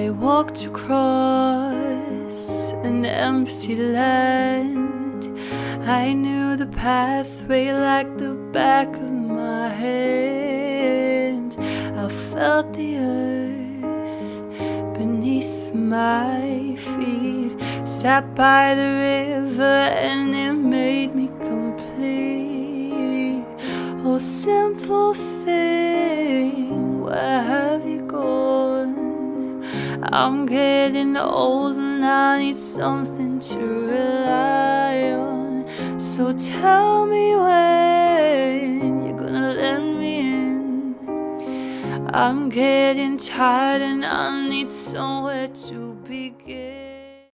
I walked across an empty land. I knew the pathway like the back of my hand. I felt the earth beneath my feet. Sat by the river and it made me complete. Oh, simple thing, where have you gone? I'm getting old and I need something to rely on. So tell me when you're gonna let me in. I'm getting tired and I need somewhere to